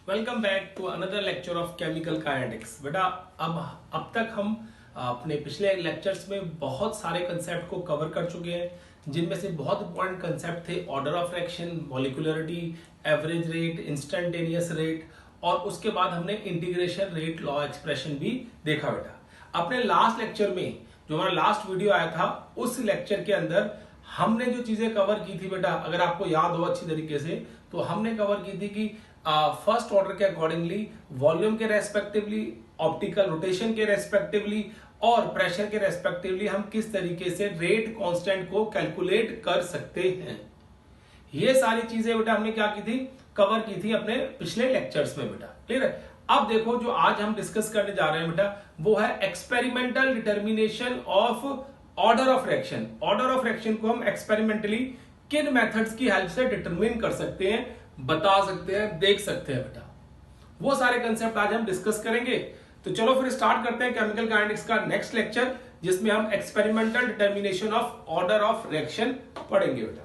Welcome back to another lecture of chemical kinetics. बेटा अब तक हम अपने पिछले लेक्चर्स में बहुत सारे कंसेप्ट को कवर कर चुके हैं, जिनमें से बहुत इंपॉर्टेंट कंसेप्ट थे order of reaction, molecularity, average rate, instantaneous rate, और उसके बाद हमने इंटीग्रेशन रेट लॉ एक्सप्रेशन भी देखा। बेटा अपने लास्ट लेक्चर में जो हमारा लास्ट वीडियो आया था, उस लेक्चर के अंदर हमने जो चीजें कवर की थी बेटा, अगर आपको याद हो अच्छी तरीके से, तो हमने कवर की थी कि फर्स्ट ऑर्डर के अकॉर्डिंगली, वॉल्यूम के रेस्पेक्टिवली, ऑप्टिकल रोटेशन के रेस्पेक्टिवली और प्रेशर के रेस्पेक्टिवली हम किस तरीके से रेट कांस्टेंट को कैलकुलेट कर सकते हैं। ये सारी चीजें बेटा हमने क्या की थी, कवर की थी अपने पिछले लेक्चर्स में। बेटा क्लियर है। अब देखो जो आज हम डिस्कस करने जा रहे हैं बेटा, वो है experimental determination of order of reaction. Order of reaction को हम एक्सपेरिमेंटली किन मेथड्स की हेल्प से डिटरमिन कर सकते हैं, बता सकते हैं, देख सकते हैं बेटा। वो सारे कंसेप्ट आज हम डिस्कस करेंगे। तो चलो फिर स्टार्ट करते हैं केमिकल काइनेटिक्स का नेक्स्ट लेक्चर, जिसमें हम experimental determination of order of reaction पढ़ेंगे बेटा।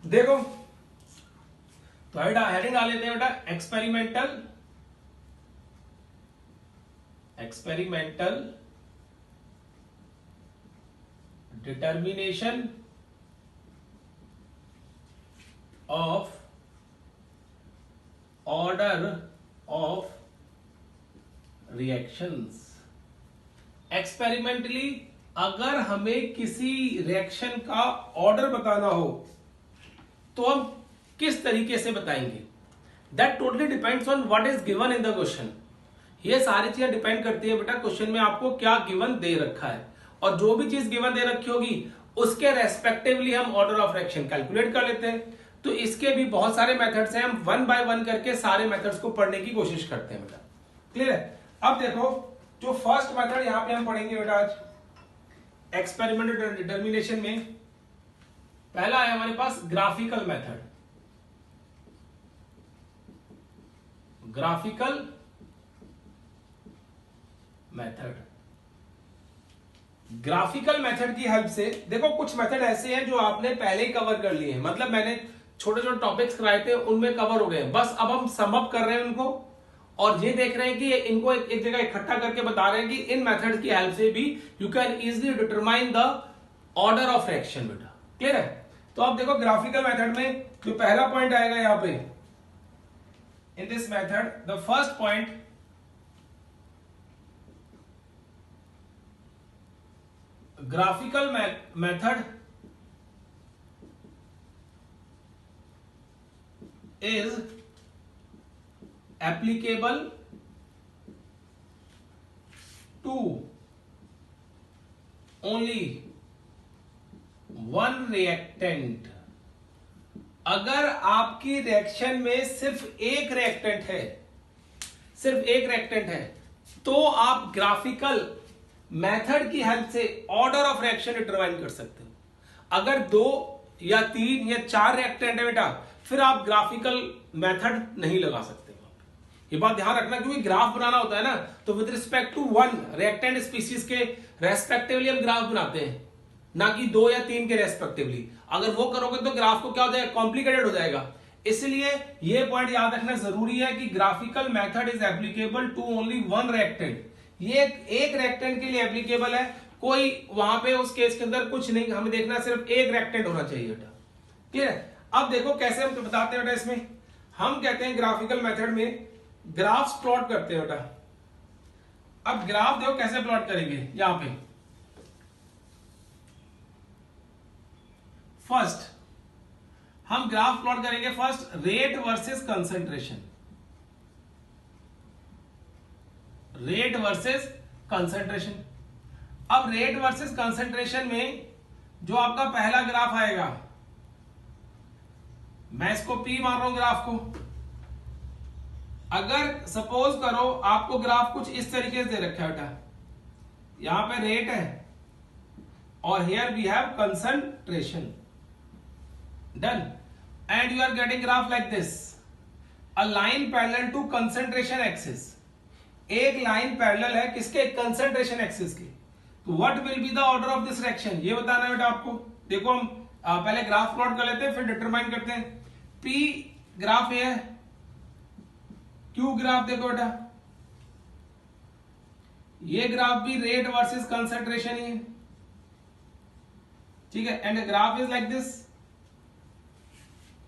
देखो तो हेडिंग डाल लेते हैं बेटा, experimental determination of order of reactions. Experimentally अगर हमें किसी रिएक्शन का ऑर्डर बताना हो तो हम किस तरीके से बताएंगे, that totally depends on what is given in the question. ये सारी चीजें डिपेंड करती है बेटा क्वेश्चन में आपको क्या गिवन दे रखा है, और जो भी चीज गिवन दे रखी होगी उसके रेस्पेक्टिवली हम ऑर्डर ऑफ रिएक्शन कैलकुलेट कर लेते हैं। तो इसके भी बहुत सारे मेथड्स हैं, हम वन बाय वन करके सारे मेथड्स को पढ़ने की कोशिश करते हैं बेटा। क्लियर है। अब देखो जो फर्स्ट मेथड यहां पे हम पढ़ेंगे बेटा आज एक्सपेरिमेंटल डिटर्मिनेशन में, पहला है हमारे पास graphical method. Graphical method, graphical method की हेल्प से देखो कुछ मेथड ऐसे हैं जो आपने पहले ही कवर कर लिए हैं, मतलब मैंने छोटे छोटे टॉपिक्स कराए थे उनमें कवर हो गए हैं, बस अब हम सम अप कर रहे हैं उनको, और ये देख रहे हैं कि इनको एक जगह इकट्ठा करके बता रहे हैं कि इन मेथड की हेल्प से भी you can easily determine the order of reaction बेटा। क्लियर है। तो अब देखो ग्राफिकल मेथड में जो पहला पॉइंट आएगा यहां पे, in this method the first point, graphical method is applicable to only one reactant। अगर आपकी रिएक्शन में सिर्फ एक रिएक्टेंट है, सिर्फ एक रिएक्टेंट है, तो आप ग्राफिकल मेथड की हेल्प से ऑर्डर ऑफ रिएक्शन डिटरमाइन कर सकते हो। अगर दो या तीन या चार रिएक्टेंट है बेटा, फिर आप ग्राफिकल मेथड नहीं लगा सकते। ये बात ध्यान रखना, क्योंकि ग्राफ बनाना होता है ना, तो with respect to one reactant species के रेस्पेक्टिवली हम ग्राफ बनाते हैं, ना कि दो या तीन के रेस्पेक्टिवली। अगर वो करोगे तो ग्राफ को क्या हो जाएगा, कॉम्प्लिकेटेड हो जाएगा। इसलिए ये पॉइंट याद रखना जरूरी है कि graphical method is applicable to only one reactant. ये एक रिएक्टेंट के लिए एप्लीकेबल है, कोई वहां पे उस केस के अंदर कुछ नहीं, हमें देखना सिर्फ एक रिएक्टेंट होना चाहिए बेटा। क्लियर है। अब देखो कैसे हम बताते हैं बेटा, इसमें हम कहते हैं ग्राफिकल मेथड में ग्राफ्स प्लॉट करते हैं बेटा। अब ग्राफ देखो कैसे प्लॉट करेंगे, यहां पे फर्स्ट हम ग्राफ प्लॉट करेंगे, first rate versus concentration, rate versus concentration. अब रेट वर्सेस कंसंट्रेशन में जो आपका पहला ग्राफ आएगा, मैं इसको P मान रहा हूं ग्राफ को। अगर सपोज करो आपको ग्राफ कुछ इस तरीके से दे रखा है बेटा, यहां पे रेट है और here we have concentration, done, and you are getting graph like this, a line parallel to concentration axis. एक लाइन पैरेलल है किसके, कंसंट्रेशन एक्सिस के। तो what will be the order of this reaction, ये बताना है बेटा आपको। देखो हम पहले ग्राफ प्लॉट कर लेते हैं, फिर डिटरमाइन करते हैं। P ग्राफ ये है, क्यू ग्राफ देखो बेटा, ये ग्राफ भी रेट वर्सेस कंसंट्रेशन ही है, ठीक है, and graph is like this,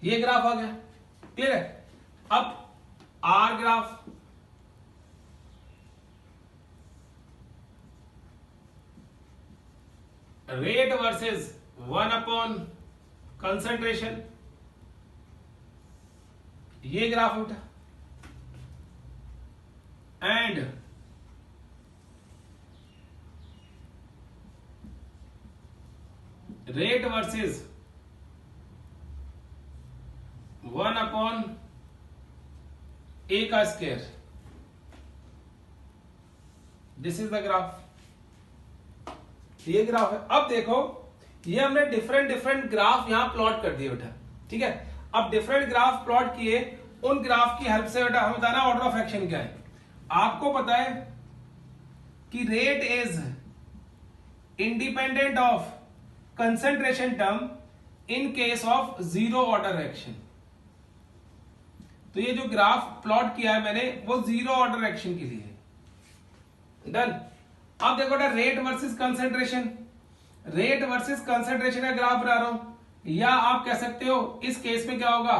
ये ग्राफ आ गया, क्लियर है। अब our graph, rate versus 1 upon concentration, ये ग्राफ उठा, and rate versus 1 upon A का square, this is the graph, ये ग्राफ है। अब देखो ये हमने डिफरेंट ग्राफ यहां प्लॉट कर दिए बेटा, ठीक है। अब डिफरेंट ग्राफ प्लॉट किए, उन ग्राफ की हेल्प से बेटा हमें बताना ऑर्डर ऑफ एक्शन क्या है। आपको पता है कि rate is independent of concentration term in case of zero order action. तो ये जो ग्राफ प्लॉट किया है मैंने वो जीरो ऑर्डर एक्शन के लिए है, डन। अब देखो बेटा rate versus concentration, rate versus concentration का ग्राफ बना रहा हूं, या आप कह सकते हो इस केस में क्या होगा,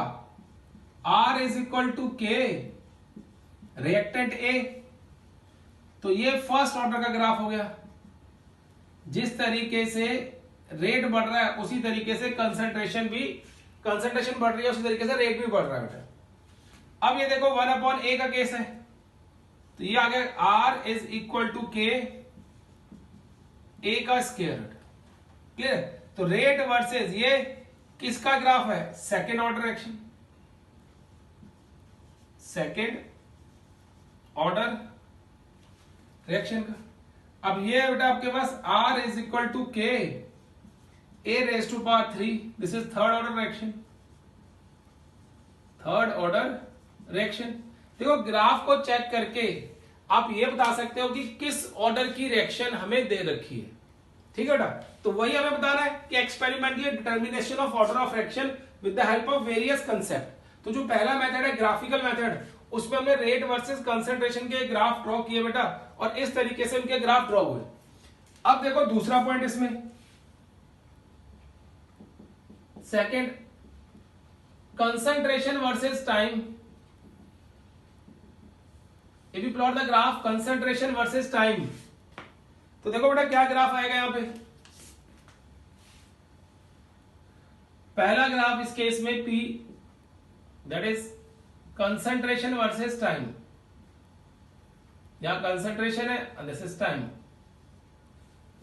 R इज इक्वल टू के रिएक्टेंट A, तो ये फर्स्ट ऑर्डर का ग्राफ हो गया। जिस तरीके से रेट बढ़ रहा है उसी तरीके से कंसंट्रेशन बढ़ रही है, उसी तरीके से रेट भी बढ़ रहा है बेटा। अब ये देखो 1 अपॉन ए का केस है, तो ये आ गया R is equal to K A का स्क्वायर, क्लियर। तो रेट वर्सेस ये किसका ग्राफ है, second order action, second order reaction का। अब ये बेटा आपके पास R is equal to K A raise to power 3, this is third order reaction, third order reaction. देखो ग्राफ को चेक करके आप ये बता सकते हो कि किस ऑर्डर की रिएक्शन हमें दे रखी है, ठीक है बेटा। तो वही हमें बताना है कि experimentally determination of order of reaction with the help of various concept. तो जो पहला मेथड है ग्राफिकल मेथड, उसमें हमने रेट वर्सेस कंसंट्रेशन के ग्राफ ड्रॉ किए बेटा, और इस तरीके से उनके ग्राफ ड्रॉ हुए। अब देखो दूसरा पॉइंट इसमें, second concentration versus time. If you plot the graph concentration versus time, तो देखो बेटा क्या ग्राफ आएगा यहां पे। पहला ग्राफ इस केस में P, that is concentration versus time, यहां कंसंट्रेशन है and this is time,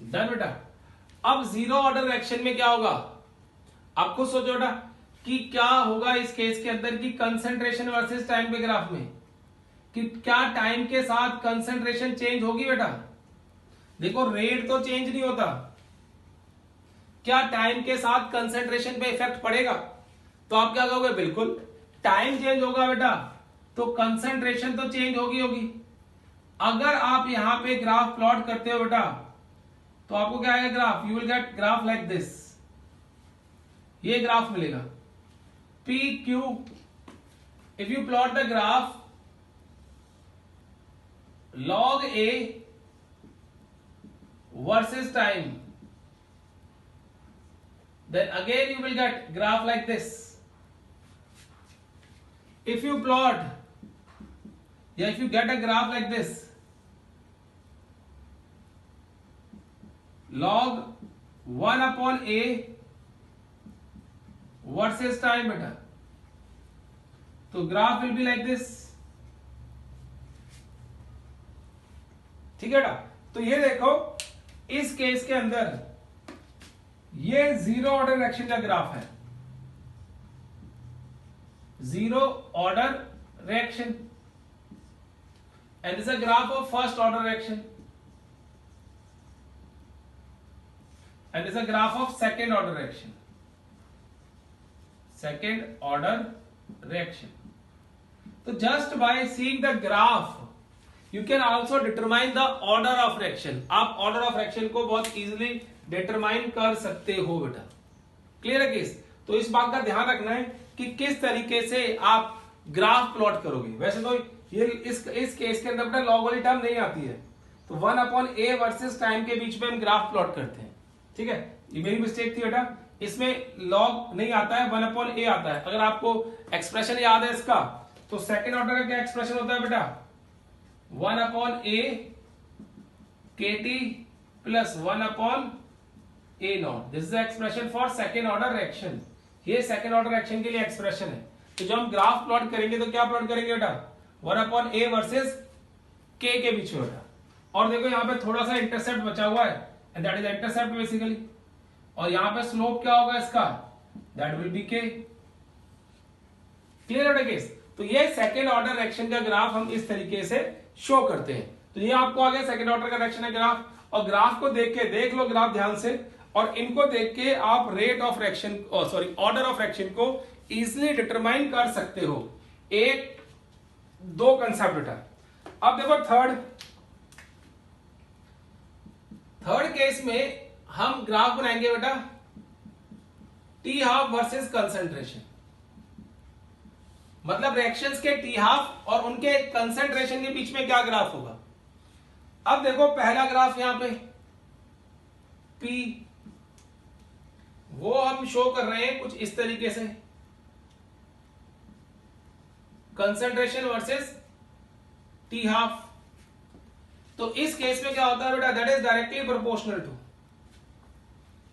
done बेटा। अब जीरो ऑर्डर रिएक्शन में क्या होगा, आप खुद सोचो बेटा कि क्या होगा इस केस के अंदर की कंसंट्रेशन वर्सेस टाइम के ग्राफ में, कि क्या टाइम के साथ कंसंट्रेशन चेंज होगी बेटा। देखो रेट तो चेंज नहीं होता, क्या टाइम के साथ कंसंट्रेशन पे इफेक्ट पड़ेगा, तो आप क्या कहोगे, बिल्कुल टाइम चेंज होगा बेटा, तो कंसंट्रेशन तो चेंज होगी। अगर आप यहां पे ग्राफ प्लॉट करते हो बेटा, तो आपको क्या आएगा graph, you will get graph like this, ये ग्राफ मिलेगा P Q. If you plot the graph log A versus time, then again you will get graph like this. If you plot, if you get a graph like this, log 1 upon A versus time beta, तो graph will be like this, ठीक है बेटा। तो ये देखो इस case के अंदर ये जीरो ऑर्डर रिएक्शन का ग्राफ है, zero order reaction, and is a graph of first order reaction, and is a graph of second order reaction, second order reaction. तो just by seeing the graph you can also determine the order of reaction. आप order of reaction को बहुत easily determine कर सकते हो बेटा, clear है case. तो इस बात का ध्यान रखना है कि किस तरीके से आप ग्राफ प्लॉट करोगे। वैसे तो ये इस केस के अंदर बेटा लॉग वाली टर्म नहीं आती है, तो 1/a वर्सेस टाइम के बीच में हम ग्राफ प्लॉट करते हैं, ठीक है। ये मेरी मिस्टेक थी बेटा, इसमें लॉग नहीं आता है, 1/a आता है। अगर आपको एक्सप्रेशन याद है इसका, तो सेकेंड ऑर्डर का क्या एक्सप्रेशन होता है बेटा, 1/a kt plus 1/a not. This is expression for second order reaction. ये सेकेंड ऑर्डर रिएक्शन के लिए एक्सप्रेशन है। तो जब हम ग्राफ प्लॉट करेंगे तो क्या प्लॉट करेंगे बेटा, 1/a वर्सेस k के बीच में बेटा। और देखो यहाँ पे थोड़ा सा इंटरसेप्ट बचा हुआ है, and that is intercept basically. और यहाँ पे स्लोप क्या होगा इसका, that will be k। Clear है केस। तो ये सेकेंड ऑर्डर रिएक्शन का ग्राफ हम इस तरीके से शो करते हैं। तो ये आपको आ गया सेकेंड ऑर्डर का रिएक्शन है ग्राफ। और ग्राफ को देख के देख लो ग्राफ ध्यान से, और इनको देख के आप rate of reaction sorry order of reaction को इजिली डिटरमाइन कर सकते हो। एक दो कंसेप्ट बेटा। अब देखो थर्ड केस में हम ग्राफ बनाएंगे बेटा टी हाफ वर्सेस कंसंट्रेशन, मतलब रिएक्शंस के टी हाफ और उनके कंसंट्रेशन के बीच में क्या ग्राफ होगा। अब देखो पहला ग्राफ यहां पे P, वो हम शो कर रहे हैं कुछ इस तरीके से, कंसंट्रेशन वर्सेस टी हाफ। तो इस केस में क्या होता है बेटा, that is directly proportional to,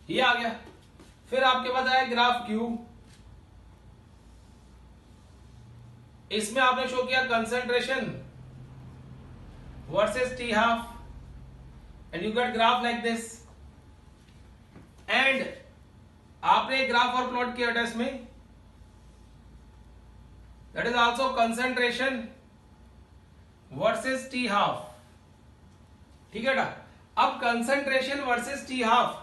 ये आ गया। फिर आपके पास आया ग्राफ Q, इसमें आपने शो किया concentration versus T half, and you get graph like this. And आपने ग्राफ और प्लॉट किया इसमें, that is also concentration versus T half, ठीक है बेटा। अब कंसंट्रेशन वर्सेस टी हाफ,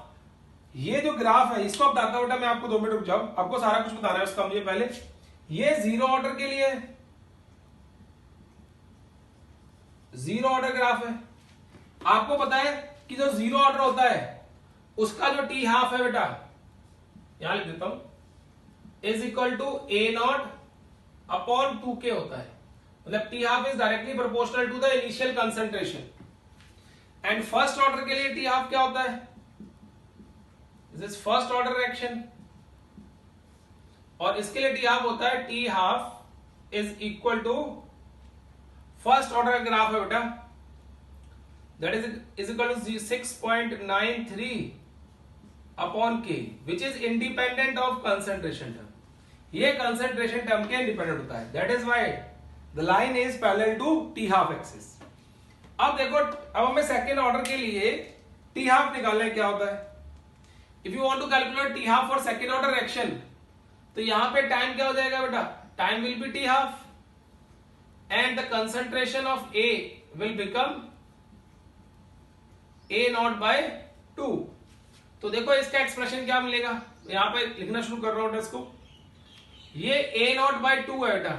ये जो ग्राफ है इसको बताता हूं बेटा मैं आपको, 2 मिनट रुक जाओ, आपको सारा कुछ बताना है उसका मुझे पहले। ये जीरो ऑर्डर के लिए जीरो ऑर्डर ग्राफ है। आपको पता है कि जो जीरो ऑर्डर होता है उसका जो टी हाफ है बेटा, यहां लिख देता हूं, is equal to a naught upon 2k होता है। मतलब t half is directly proportional to the initial concentration. And first order के लिए टी हाफ क्या होता है, this is first order reaction, और इसके लिए टी हाफ होता है t half is equal to first order का ग्राफ है बेटा, that is equal to 6.93 upon k, which is independent of concentration term. ये कंसंट्रेशन टर्म के इंडिपेंडेंट होता है, that is why the line is parallel to t half axis. अब देखो, अब हमें सेकेंड ऑर्डर के लिए टी हाफ निकालना है, क्या होता है। If you want to calculate t half for second order reaction, तो यहां पे टाइम क्या हो जाएगा बेटा, time will be t half and the concentration of A will become A naught by 2। तो देखो इसका एक्सप्रेशन क्या मिलेगा, यहां पे लिखना शुरू कर रहा हूं इसको। ये A naught by 2 है बेटा,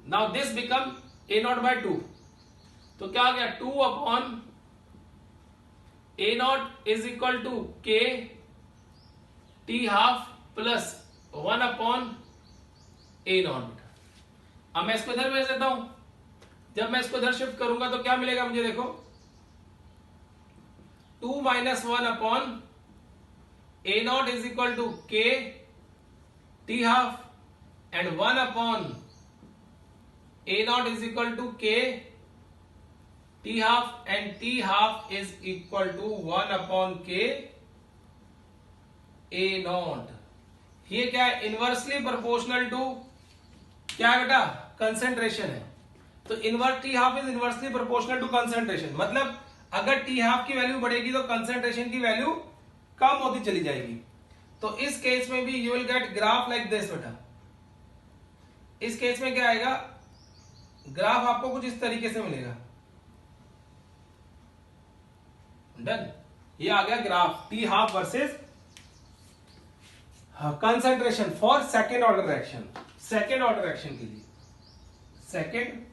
now this become A naught by 2, तो क्या आ गया 2 अपॉन A naught is equal to K t half plus 1 upon A naught। अब मैं इसको इधर भेज देता हूं, जब मैं इसको इधर शिफ्ट करूंगा तो क्या मिलेगा मुझे, देखो 2 minus 1 upon A naught is equal to K t half and 1 upon A naught is equal to K t half and t half is equal to 1 upon K A naught. ये क्या है, inversely proportional to क्या है बेटा, concentration है। तो inverse t half is inversely proportional to concentration, मतलब अगर टी हाफ की वैल्यू बढ़ेगी तो कंसंट्रेशन की वैल्यू कम होती चली जाएगी। तो इस केस में भी you will get graph like this बेटा। इस केस में क्या आएगा, ग्राफ आपको कुछ इस तरीके से मिलेगा। डन, ये आ गया graph T half versus concentration for second order reaction. Second order reaction के लिए, second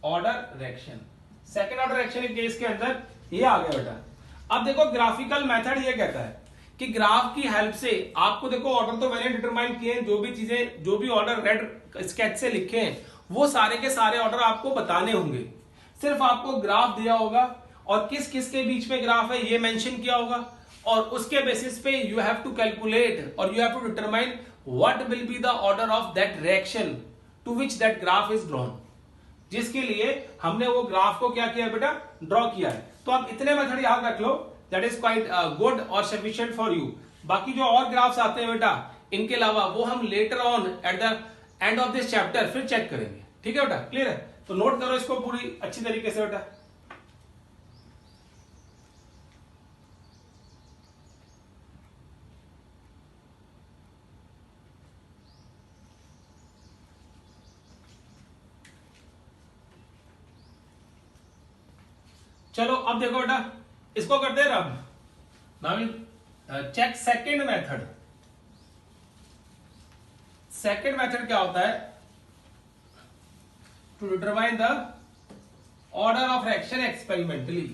order reaction, second order reaction case के अंदर ये आ गया बेटा। अब देखो ग्राफिकल मेथड ये कहता है कि ग्राफ की हेल्प से आपको देखो ऑर्डर तो मैंने डिटरमाइन किए हैं, जो भी चीजें जो भी ऑर्डर रेड स्केच से लिखे हैं वो सारे के सारे ऑर्डर आपको बताने होंगे। सिर्फ आपको ग्राफ दिया होगा और किस किस के बीच में ग्राफ है ये मेंशन किया होगा, और उसके बेसिस पे यू हैव टू कैलकुलेट और you have to determine what will be the order of that reaction to which that graph is drawn, जिसके लिए हमने वो ग्राफ को क्या किया बेटा, ड्रॉ किया है। तो आप इतने मेथड याद रख लो, दैट इज क्वाइट गुड और सफिशिएंट फॉर यू। बाकी जो और ग्राफ्स आते हैं बेटा इनके अलावा वो हम later on at the end of this chapter फिर चेक करेंगे। ठीक है बेटा, क्लियर है? तो नोट करो इसको पूरी अच्छी तरीके से बेटा। चलो अब देखो बेटा, इसको करते हैं रब। Now check second method. Second method क्या होता है, to determine the order of reaction experimentally.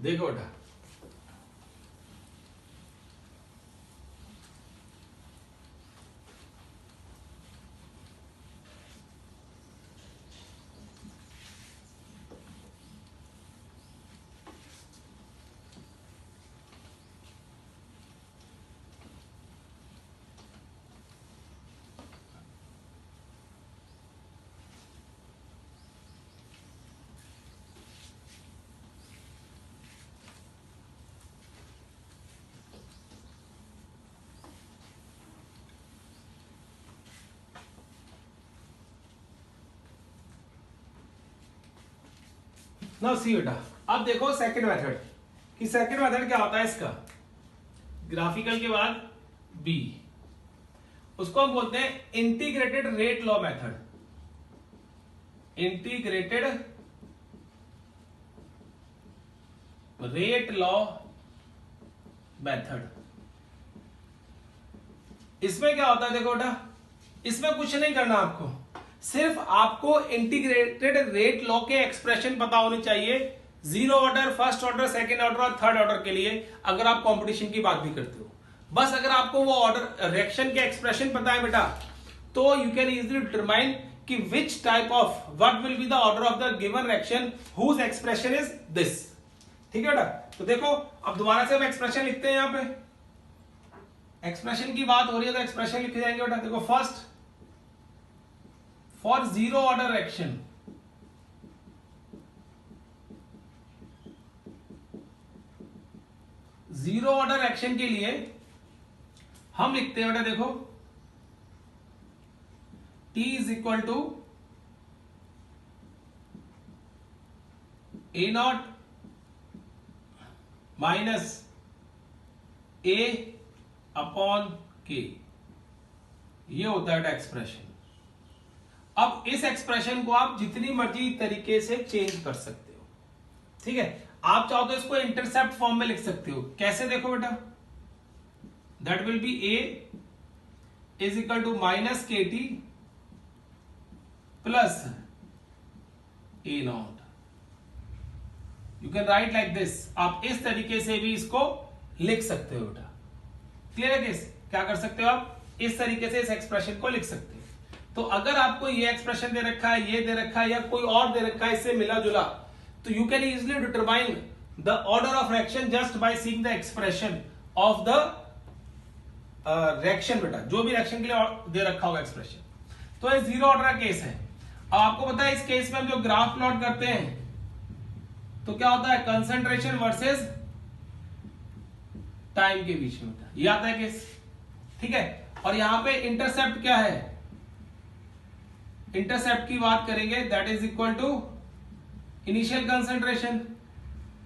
देखो बेटा, नाउ सी बेटा, अब देखो सेकंड मेथड कि सेकंड मेथड क्या होता है इसका, ग्राफिकल के बाद बी, उसको हम बोलते हैं integrated rate law method. Integrated rate law method. इसमें क्या होता है देखो बेटा, इसमें कुछ नहीं करना आपको, सिर्फ आपको इंटीग्रेटेड रेट लॉ के एक्सप्रेशन पता होने चाहिए, zero order, first order, second order और थर्ड ऑर्डर के लिए, अगर आप कंपटीशन की बात भी करते हो। बस अगर आपको वो ऑर्डर रिएक्शन के एक्सप्रेशन पता है बेटा, तो यू कैन इजीली डिटरमाइन कि which type of what will be the order of the given reaction whose expression is this. ठीक है बेटा, तो देखो अब दोबारा से हम एक्सप्रेशन लिखते हैं। यहां पे एक्सप्रेशन की बात हो रही है तो एक्सप्रेशन लिखे जाएंगे बेटा। देखो first, for zero order reaction, zero order reaction के लिए हम लिखते हैं बेटा, देखो T is equal to A naught minus A upon K, ये होता है एक्सप्रेशन। अब इस एक्सप्रेशन को आप जितनी मर्जी तरीके से चेंज कर सकते हो। ठीक है, आप चाहो तो इसको इंटरसेप्ट फॉर्म में लिख सकते हो। कैसे देखो बेटा, that will be A is equal to minus KT plus A naught. You can write like this. आप इस तरीके से भी इसको लिख सकते हो बेटा। क्लियर है केस? क्या कर सकते हो आप, इस तरीके से इस एक्सप्रेशन को लिख सकते हो। तो अगर आपको ये एक्सप्रेशन दे रखा है, ये दे रखा है, या कोई और दे रखा है इससे मिला जुला, तो you can easily determine the order of reaction just by seeing the expression of the reaction बेटा, जो भी रिएक्शन के लिए दे रखा होगा एक्सप्रेशन। तो ये जीरो ऑर्डर का केस है। अब आपको पता है इस केस में हम जो ग्राफ प्लॉट करते हैं तो क्या होता है, कंसंट्रेशन वर्सेस टाइम के बीच में होता है, ये आता है केस। ठीक है, और यहां पे इंटरसेप्ट क्या है, इंटरसेप्ट की बात करेंगे, that is equal to initial concentration,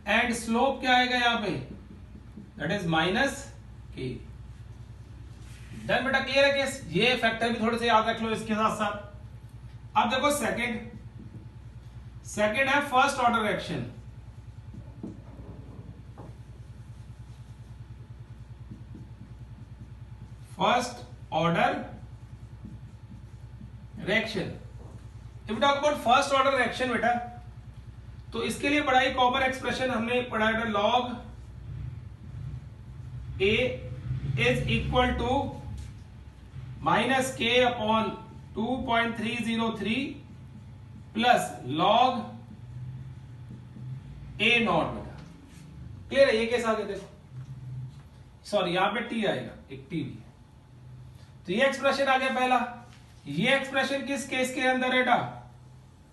and slope क्या आएगा यहां पे, that is minus K। Done बेटा, क्लियर है केस। ये फैक्टर भी थोड़े से याद रख लो इसके साथ साथ। अब देखो सेकंड है first order reaction. First order reaction, if we talk about first order reaction बेटा, तो इसके लिए बड़ा ही कॉमन एक्सप्रेशन हमने पढ़ा है, log A is equal to minus K upon 2.303 plus log A naught बेटा। क्लियर है? ये कैसा आगे देखो, सॉरी यहां पे टी आएगा, एक टी भी है, तो ये एक्सप्रेशन आ गया पहला। ये एक्सप्रेशन किस केस के अंदर है बेटा?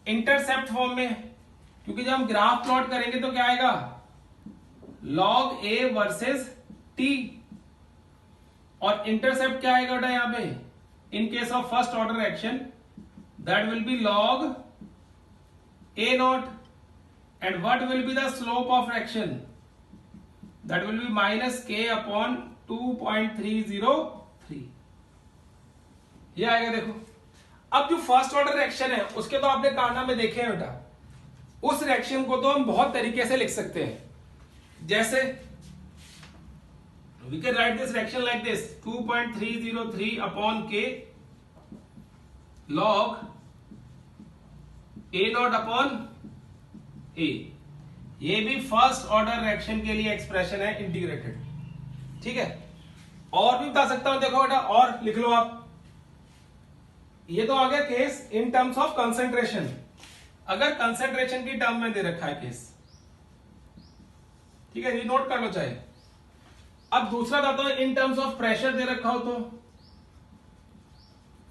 इंटरसेप्ट फॉर्म में, क्योंकि जब हम ग्राफ प्लॉट करेंगे तो क्या आएगा? लॉग ए वर्सेस टी, और इंटरसेप्ट क्या आएगा बेटा यहां पे? In case of first order action that will B log A not, and what will be the slope of action? That will B minus K upon 2.303। ये आएगा देखो। अब जो फर्स्ट ऑर्डर रिएक्शन है उसके तो आपने कारनामे देखे हैं बेटा, उस रिएक्शन को तो हम बहुत तरीके से लिख सकते हैं। जैसे we can write this reaction like this, 2.303 upon k log a naught upon a। ये भी फर्स्ट ऑर्डर रिएक्शन के लिए एक्सप्रेशन है इंटीग्रेटेड, ठीक है। और भी बता सकता हूं, देखो बेटा और लिख लो आप। ये तो आ गया case in terms of concentration, अगर कंसंट्रेशन की टर्म में दे रखा है केस, ठीक है, ये नोट कर लो चाहे। अब दूसरा बताता हूं, इन टर्म्स ऑफ प्रेशर दे रखा हो तो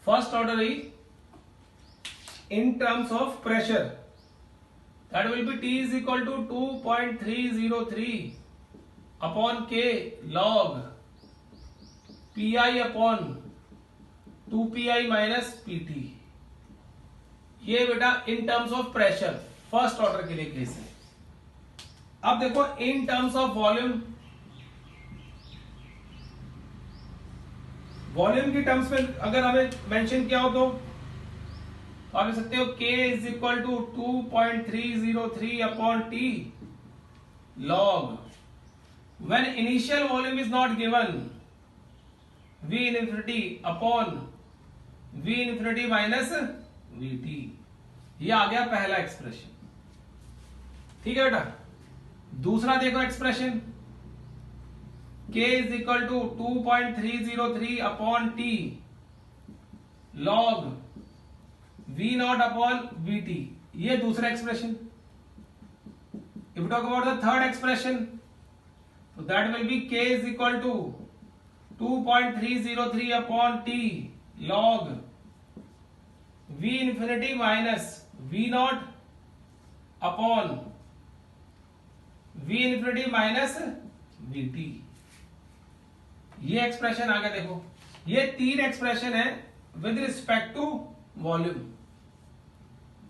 फर्स्ट ऑर्डर ही in terms of pressure that will be T is equal to 2.303 upon K log PI upon 2PI minus PT। ये बेटा in terms of pressure first order के लिए case है। अब देखो in terms of volume, volume की terms में अगर हमें मेंशन किया हो तो आप लिख सकते हो K is equal to 2.303 upon T log when initial volume is not given V infinity upon V infinity minus VT। ये आ गया पहला एक्सप्रेशन, ठीक है बेटा। दूसरा देखो expression, K is equal to 2.303 upon T log V naught upon VT। ये दूसरा expression. If you talk about the third expression, तो that will be K is equal to 2.303 upon T log V infinity minus V naught upon V infinity minus VT। ये expression आ गया देखो। ये तीन expression है विद रिस्पेक्ट टू वॉल्यूम।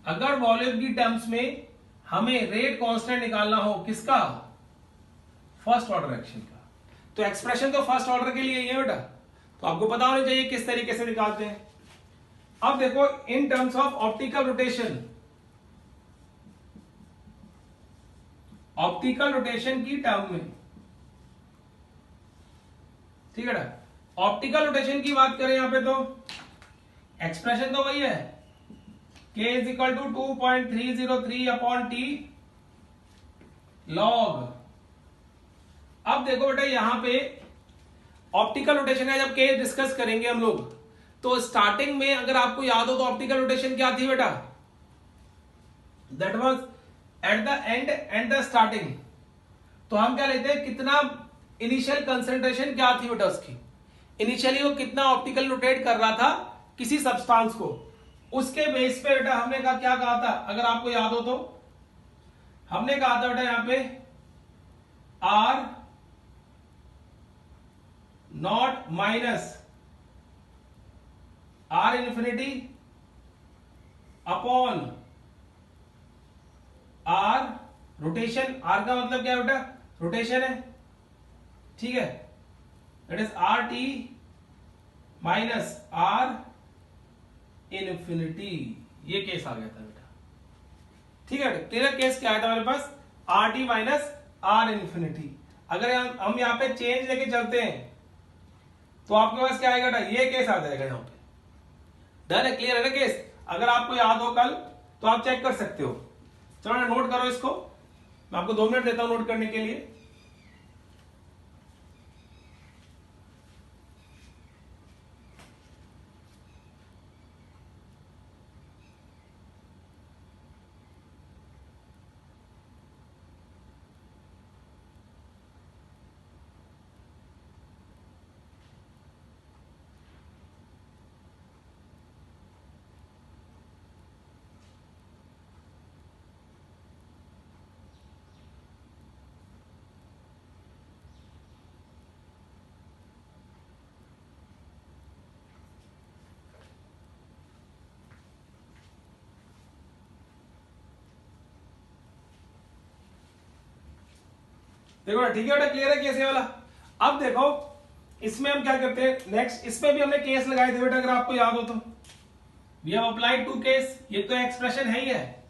अगर वॉल्यूम की टर्म्स में हमें रेट कांस्टेंट निकालना हो, किसका? फर्स्ट ऑर्डर रिएक्शन का, तो एक्सप्रेशन तो फर्स्ट ऑर्डर के लिए ही है बेटा, तो आपको पता होना चाहिए किस तरीके से निकालते हैं। अब देखो in terms of optical rotation, optical rotation की टर्म में, ठीक है ना। ऑप्टिकल रोटेशन की बात करें यहां पे तो एक्सप्रेशन तो वही है, K is equal to 2.303 upon T log. अब देखो बेटा यहां पे ऑप्टिकल रोटेशन है, जब K डिस्कस करेंगे हम लोग, तो स्टार्टिंग में अगर आपको याद हो तो ऑप्टिकल रोटेशन क्या थी बेटा? That was at the end and the starting. तो हम क्या लेते हैं, कितना इनिशियल कंसंट्रेशन क्या थी बेटा उसकी, इनिशियली वो कितना ऑप्टिकल रोटेट कर रहा था किसी सब्सटेंस को, उसके बेस पे बेटा हमने कहा, क्या कहा था अगर आपको याद हो तो, हमने कहा था बेटा यहां पे R naught minus R infinity upon R rotation. R का मतलब क्या बेटा? रोटेशन है, ठीक है, that is RT minus R infinity, ये केस आ गया था बेटा। ठीक है, क्लियर केस क्या आया था हमारे पास, R T minus R infinity. अगर हम यहाँ पे चेंज लेके चलते हैं तो आपके पास क्या आएगा बेटा, ये केस आ जाएगा यहाँ पे। डन है, क्लियर है ना केस। अगर आपको याद हो कल तो आप चेक कर सकते हो। चलो नोट करो इसको, मैं आपको 2 मिनट देता हूं नोट करने के लिए। देखो ठीक है बेटा, क्लियर है केस ये वाला। अब देखो इसमें हम क्या करते हैं नेक्स्ट, इसमें भी हमने केस लगाए थे बेटा, अगर आपको याद हो तो। वी हैव अप्लाइड 2 केस, ये तो एक्सप्रेशन है ही है।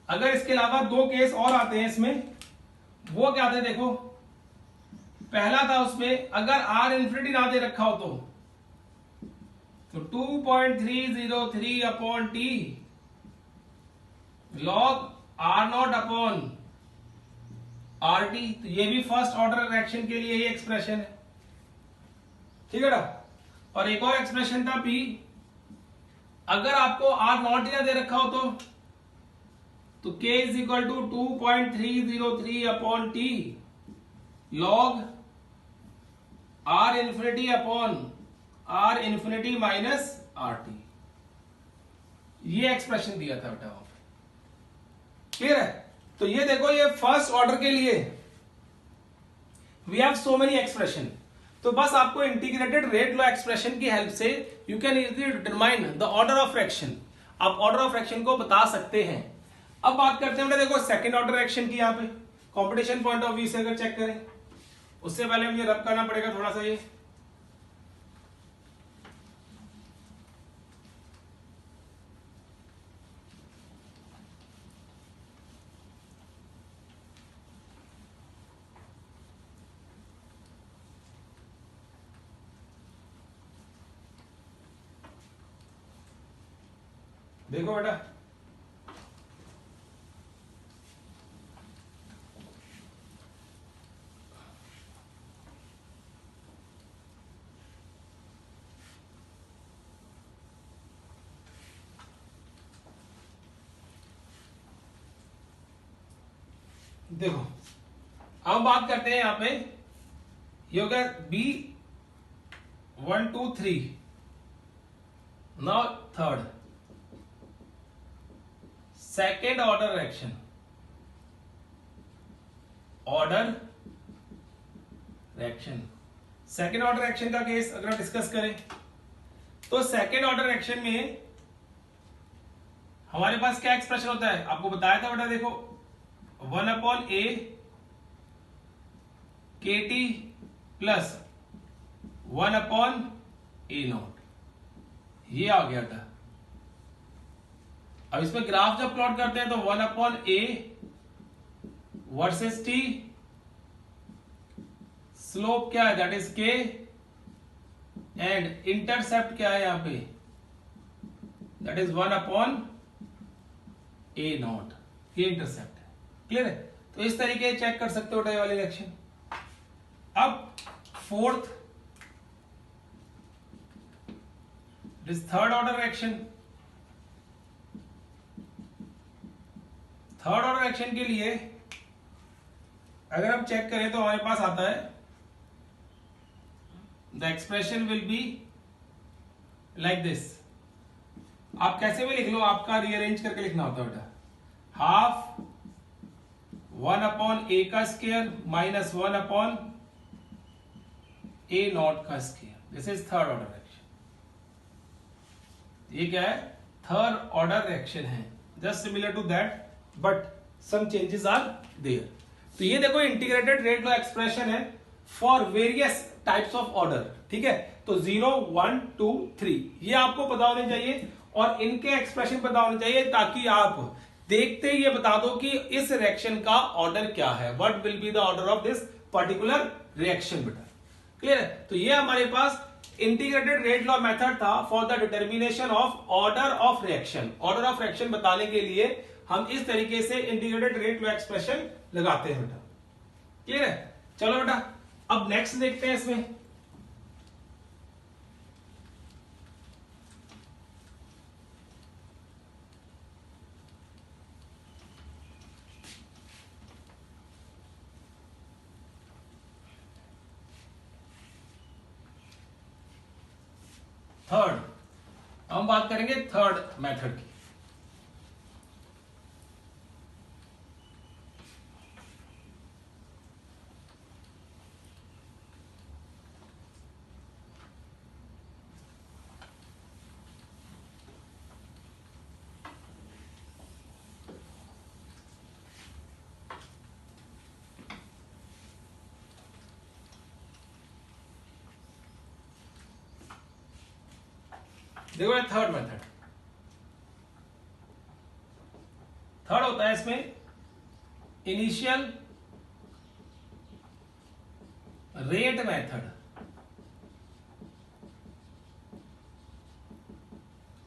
अगर इसके अलावा 2 केस और आते हैं इसमें, वो क्या थे देखो। पहला था उसमें अगर आर इन्फिनिटी ना दे रखा हो तो 2.303 upon t log are not upon R T, तो ये भी फर्स्ट ऑर्डर रिएक्शन के लिए ये एक्सप्रेशन है। ठीक है ना। और एक और एक्सप्रेशन था पी, अगर आपको आर नॉट ही ना दे रखा हो तो k is equal to 2.303 upon t log R infinity upon R infinity minus R t, ये एक्सप्रेशन दिया था बेटा वहां पे। क्लियर है। तो ये देखो, ये फर्स्ट ऑर्डर के लिए we have so many expression. तो बस आपको इंटीग्रेटेड रेट लॉ एक्सप्रेशन की हेल्प से you can easily determine the order of fraction. आप ऑर्डर ऑफ फ्रैक्शन को बता सकते हैं। अब बात करते हैं देखो सेकंड ऑर्डर फ्रैक्शन की। यहाँ पे कंपटीशन पॉइंट ऑफ व्यू से अगर चेक करें, उससे पहले मुझे रब करना पड़ेगा थोड़ा सा ये। देखो बेटा, देखो अब बात करते हैं यहां पे, ये हो गया B 1 2 3। Now third second order reaction, order reaction, second order reaction का केस अगर हम डिस्कस करें तो सेकेंड ऑर्डर रिएक्शन में हमारे पास क्या एक्सप्रेशन होता है, आपको बताया था बेटा। देखो 1 अपॉन ए के T plus 1 upon A not, ये आ गया था। अब इसमें ग्राफ जब प्लॉट करते हैं तो 1 upon A versus T, slope क्या है दैट इज के, एंड इंटरसेप्ट क्या है यहां पे that is 1 upon A not, ये इंटरसेप्ट है। क्लियर है। तो इस तरीके चेक कर सकते हो ये वाले रिएक्शन। अब fourth this third order reaction. Third order reaction के लिए अगर हम चेक करें तो हमारे पास आता है the expression will be like this. आप कैसे भी लिख लो, आपका रीअरेंज करके लिखना होता है बेटा। हाफ 1 अपॉन ए का square minus 1 upon A naught का square, this is third order reaction. ये क्या है, थर्ड ऑर्डर रिएक्शन है, just similar to that but some changes are there. तो ये देखो इंटीग्रेटेड रेट लॉ एक्सप्रेशन है for various types of order, ठीक है। तो 0 1 2 3 ये आपको पता होने चाहिए और इनके एक्सप्रेशन पता होने चाहिए, ताकि आप देखते ही ये बता दो कि इस रिएक्शन का ऑर्डर क्या है, what will be the order of this particular reaction. बेटा क्लियर है। तो ये हमारे पास इंटीग्रेटेड रेट लॉ मेथड था for the determination of order of reaction. Order of reaction बताने के लिए हम इस तरीके से इंटीग्रेटेड रेट लॉ एक्सप्रेशन लगाते हैं बेटा। क्लियर है। चलो बेटा अब नेक्स्ट देखते हैं इसमें। थर्ड, हम बात करेंगे थर्ड मेथड की। देखो थर्ड मेथड, थर्ड होता है इसमें initial rate method.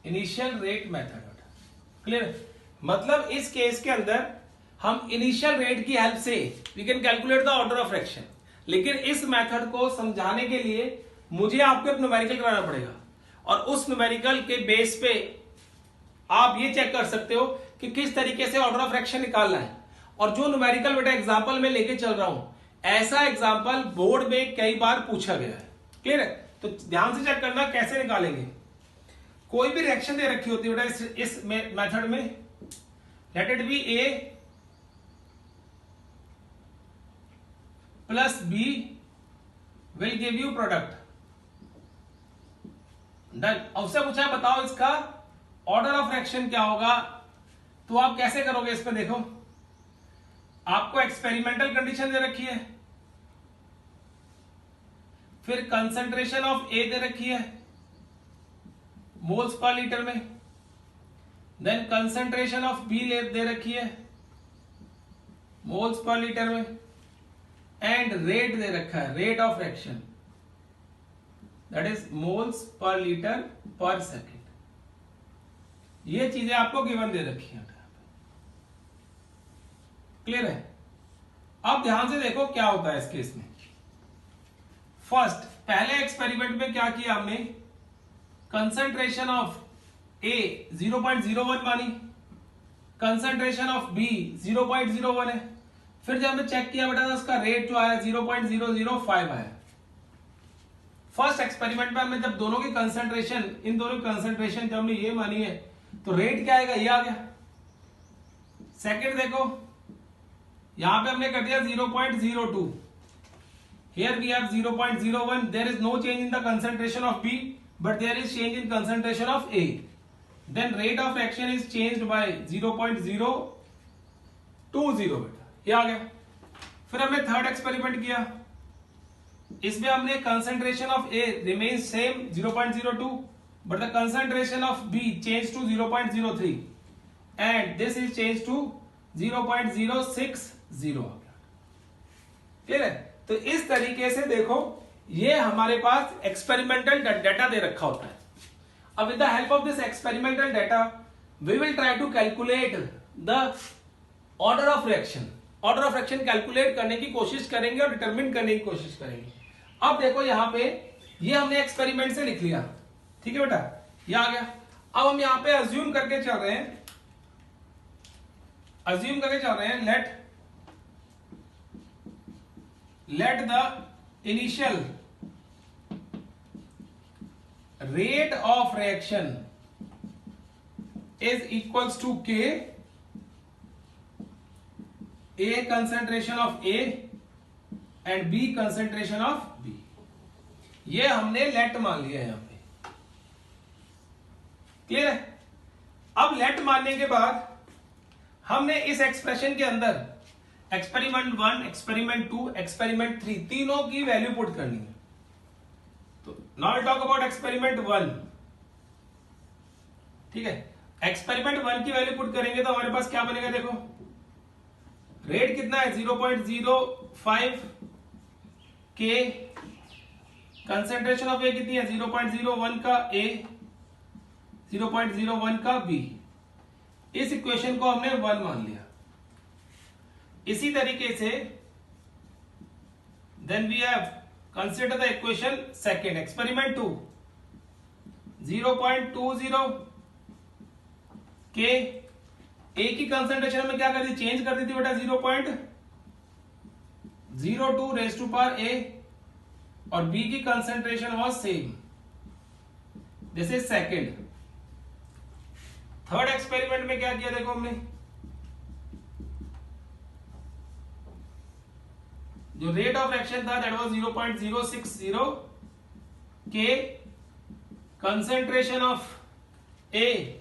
Initial rate method clear. मतलब इस केस के अंदर हम इनिशियल रेट की हेल्प से we can calculate the order of fraction, लेकिन इस मेथड को समझाने के लिए मुझे आपको एक न्यूमेरिकल कराना पड़ेगा और उस न्यूमेरिकल के बेस पे आप ये चेक कर सकते हो कि किस तरीके से ऑर्डर ऑफ फ्रैक्शन निकालना है। और जो न्यूमेरिकल बेटा एग्जांपल में लेके चल रहा हूं, ऐसा एग्जांपल बोर्ड में कई बार पूछा गया है। क्लियर है। तो ध्यान से चेक करना कैसे निकालेंगे। कोई भी रिएक्शन दे रखी होती है बेटा इस मेथड में, let it be A plus B will give you product. Done. उससे पूछा है बताओ इसका ऑर्डर ऑफ रिएक्शन क्या होगा। तो आप कैसे करोगे इसमें, देखो आपको एक्सपेरिमेंटल कंडीशन दे रखी है, फिर कंसंट्रेशन ऑफ ए दे रखी है मोल्स पर लीटर में, देन कंसंट्रेशन ऑफ बी दे रखी है मोल्स पर लीटर में, एंड रेट दे रखा है, rate of reaction that is moles per litre पर सेकेंड। ये चीजें आपको गिवन दे रखी है। क्लियर है। अब ध्यान से देखो क्या होता है इस केस में। फर्स्ट पहले एक्सपेरिमेंट में क्या किया हमने, कंसंट्रेशन ऑफ ए 0.01 मानी, कंसंट्रेशन ऑफ बी 0.01 है, फिर जब हमने चेक किया बेटा उसका रेट जो आया 0.005 आया। फर्स्ट एक्सपेरिमेंट में हमने जब दोनों की कंसंट्रेशन, इन दोनों की कंसंट्रेशन जब हमने ये मानी है तो रेट क्या आएगा, ये आ गया। सेकंड देखो यहां पे हमने कर दिया 0.02, here we have 0.01, there is no change in the concentration of B but there is change in concentration of A, then rate of reaction is changed by 0.020 बेटा, ये आ गया। फिर हमने थर्ड एक्सपेरिमेंट किया, इसमें हमने concentration of A remains same 0.02 but the concentration of B changed to 0.03 and this is changed to 0.060। Clear है। तो इस तरीके से देखो ये हमारे पास एक्सपेरिमेंटल डाटा दे रखा होता है। अब with the help of this experimental data we will try to calculate the order of reaction. Order of reaction calculate करने की कोशिश करेंगे और डिटरमिन करने की कोशिश करेंगे। अब देखो यहां पे ये हमने एक्सपेरिमेंट से लिख लिया, ठीक है बेटा, ये आ गया। अब हम यहां पे अज्यूम करके चल रहे हैं, let the initial rate of reaction is equals to K, A concentration of A and B concentration of B। ये हमने लेट मान लिया है यहां पे। क्लियर है। अब लेट मानने के बाद हमने इस एक्सप्रेशन के अंदर एक्सपेरिमेंट 1, एक्सपेरिमेंट 2, एक्सपेरिमेंट 3, तीनों की वैल्यू पुट करनी है। तो now I talk about experiment 1। ठीक है, एक्सपेरिमेंट 1 की वैल्यू पुट करेंगे तो हमारे पास क्या बनेगा, देखो रेट कितना है 0.05 के, कंसेंट्रेशन ऑफ ए कितनी है 0.01 का ए, 0.01 का बी। इस इक्वेशन को हमने 1 मान लिया। इसी तरीके से then we have consider the equation second, experiment 2, 0.20 के, ए की कंसेंट्रेशन में क्या कर दी, चेंज कर दी थी बेटा 0.02 रेज टू पावर ए, और बी की concentration was same. This is second. Third experiment में क्या किया, देखो हमने जो रेट ऑफ रिएक्शन था दैट वाज 0.060 के, concentration of A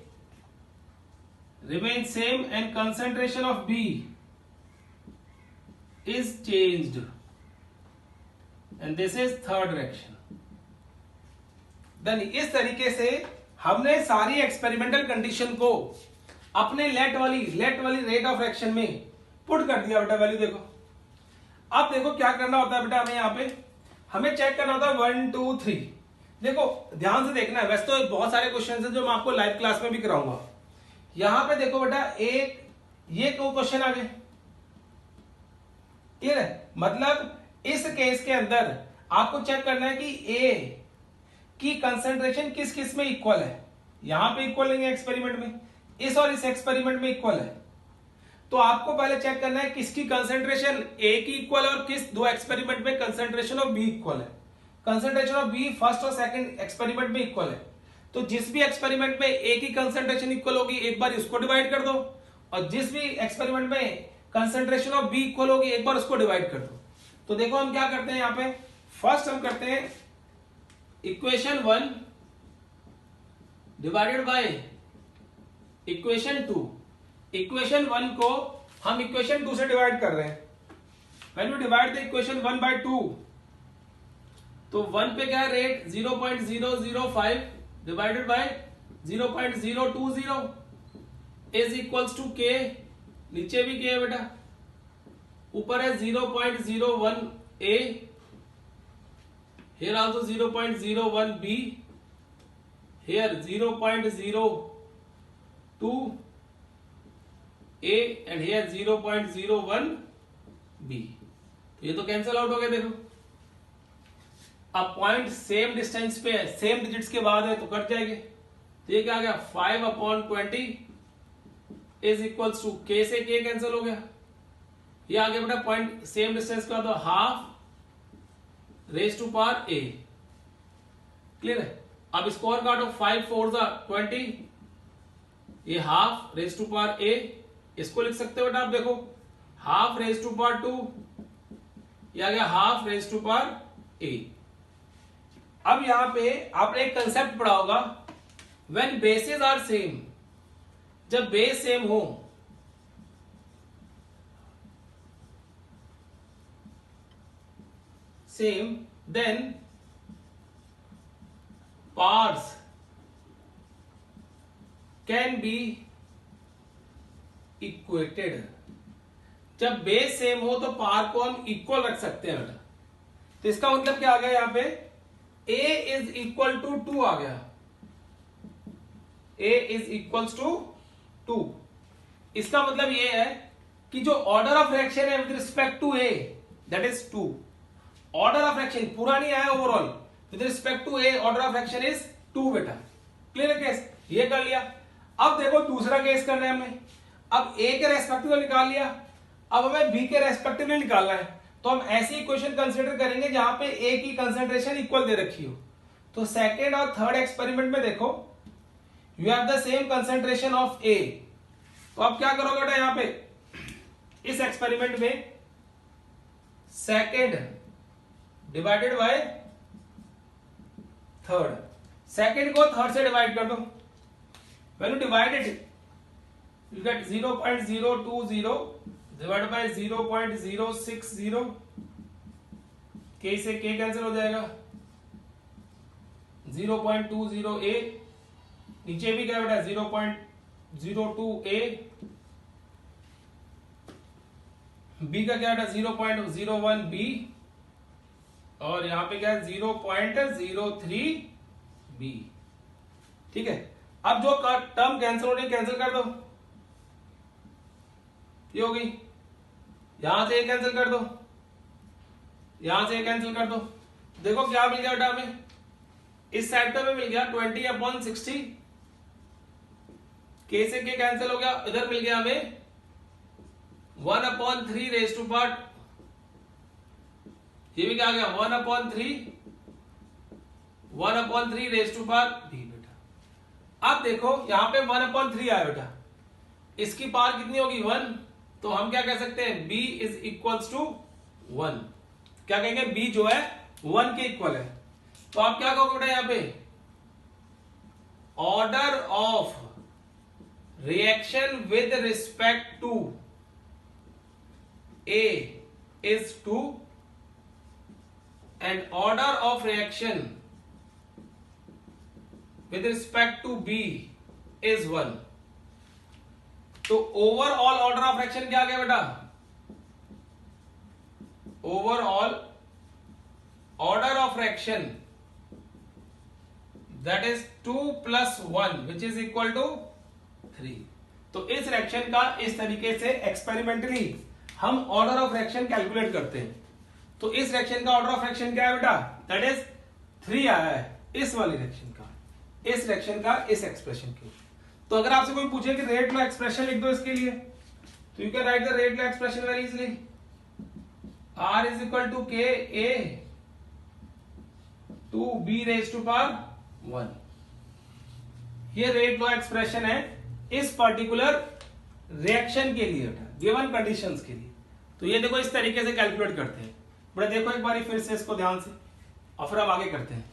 remains same and concentration of B is changed, and this is third reaction. Then इस तरीके से हमने सारी एक्सपेरिमेंटल कंडीशन को अपने लेट वाली रेट ऑफ रिएक्शन में पुट कर दिया बेटा। वैल्यू देखो, अब देखो क्या करना होता है बेटा, हमें यहाँ पे हमें चेक करना होता है 1 2 3। देखो ध्यान से देखना है, वैसे तो बहुत सारे क्वेश्चन है जो मैं आपको लाइव क्लास में भी कराऊंगा। यहां पे देखो बेटा, एक ये क्वेश्चन आ गए, क्लियर है। मतलब इस केस के अंदर आपको चेक करना है कि ए की कंसंट्रेशन किस किस में इक्वल है। यहां पे इक्वल नहीं है एक्सपेरिमेंट में, इस और इस एक्सपेरिमेंट में इक्वल है। तो आपको पहले चेक करना है किसकी कंसंट्रेशन ए की इक्वल है और किस दो एक्सपेरिमेंट में कंसंट्रेशन ऑफ बी इक्वल है। कंसंट्रेशन ऑफ बी फर्स्ट और सेकंड एक्सपेरिमेंट में इक्वल है। तो जिस भी एक्सपेरिमेंट में ए की कंसंट्रेशन इक्वल होगी एक बार इसको डिवाइड कर दो, और जिस भी एक्सपेरिमेंट में कंसंट्रेशन ऑफ बी इक्वल होगी एक बार उसको डिवाइड कर दो। तो देखो हम क्या करते हैं यहाँ पे, फर्स्ट हम करते हैं equation 1 divided by equation 2। Equation 1 को हम इक्वेशन 2 से डिवाइड कर रहे हैं। When we divide the equation 1 by 2, तो 1 पे क्या है rate 0.005 divided by 0.020 is equals to K, नीचे भी के है बेटा, ऊपर है 0.01 ए, here also 0.01 b, here 0.02 a and here 0.01 b। तो ये तो कैंसिल आउट हो गया। देखो अब पॉइंट सेम डिस्टेंस पे है, सेम डिजिट्स के बाद है तो कट जाएंगे। तो ये क्या आ गया 5/20 इज इक्वल्स टू के, से के कैंसिल हो गया। ये आ गया बेटा पॉइंट सेम डिस्टेंस के बाद half raise to power A, clear है। अब स्क्वायर काटो, 5 4 20, ये half raise to power A, इसको लिख सकते हो बेटा आप, देखो हाफ रेज टू पावर 2, ये आ गया half raise to power A. अब यहां पे आपने एक कंसेप्ट पढ़ा होगा, व्हेन बेसेस आर सेम, जब बेस सेम हो same then parts can be equated. जब बेस सेम हो तो पार को हम इक्वल रख सकते हैं बेटा। तो इसका मतलब क्या आ गया, यहां पे a इज इक्वल टू 2 आ गया, a इज इक्वल्स टू 2। इसका मतलब ये है कि जो ऑर्डर ऑफ रिएक्शन है with respect to a that is 2। Order of reaction पूरा नहीं आया, overall with respect to a order of reaction is 2 बेटा। क्लियर है केस, ये कर लिया। अब देखो दूसरा केस करना है हमें। अब a के रेस्पेक्टिव निकाल लिया, अब हमें b के रेस्पेक्टिव निकालना है। तो हम ऐसी इक्वेशन कंसीडर करेंगे जहां पे a की कंसंट्रेशन इक्वल दे रखी हो। तो सेकेंड और थर्ड एक्सपेरिमेंट में देखो you have the same concentration of a। तो अब क्या करोगे बेटा, यहां पे इस एक्सपेरिमेंट में second divided by third, second को थर्ड से डिवाइड कर दो। When you divide it you get 0.020 divide by 0.060, के से के कैंसिल हो जाएगा, 0.20a, नीचे भी क्या बेटा 0.02a, b का क्या बेटा 0.01b, और यहां पे क्या 0.03b। ठीक है, अब जो टर्म कैंसिल हो रही है कैंसिल कर दो, ये होगी, यहां से ये कैंसिल कर दो, यहां से ये कैंसिल कर दो। देखो क्या मिल गया बेटा हमें, इस साइड पे मिल गया 20/60, के से के कैंसिल हो गया, इधर मिल गया हमें 1/3 रेज टू पार्ट, ये भी क्या आ गया 1/3 रेज टू पावर b बेटा। अब देखो यहां पे 1/3 आया बेटा, इसकी पावर कितनी होगी 1, तो हम क्या कह सकते हैं b इज इक्वल्स टू 1। क्या कहेंगे b जो है 1 के इक्वल है। तो आप क्या कहोगे बेटा यहां पे, order of reaction with respect to a is 2 and order of reaction with respect to b is 1। तो ओवरऑल ऑर्डर ऑफ रिएक्शन क्या आ गया बेटा, overall order of reaction that is 2 + 1 which is equal to 3। तो इस reaction का इस तरीके से एक्सपेरिमेंटली हम ऑर्डर ऑफ रिएक्शन कैलकुलेट करते हैं। तो इस रिएक्शन का ऑर्डर ऑफ रिएक्शन क्या है बेटा, दैट इज 3 आया है इस वाली रिएक्शन का, इस रिएक्शन का इस एक्सप्रेशन के। तो अगर आपसे कोई पूछे कि रेट लॉ एक्सप्रेशन लिख दो इसके लिए, तो you can write the rate law expression very easily, R is equal to K A to B raise to power 1। ये रेट लॉ एक्सप्रेशन है इस पर्टिकुलर रिएक्शन के लिए गिवन कंडीशंस के लिए। तो ये देखो इस तरीके से कैलकुलेट करते हैं। बड़ा देखो एक बार फिर से इसको ध्यान से, और फिर हम आगे करते हैं।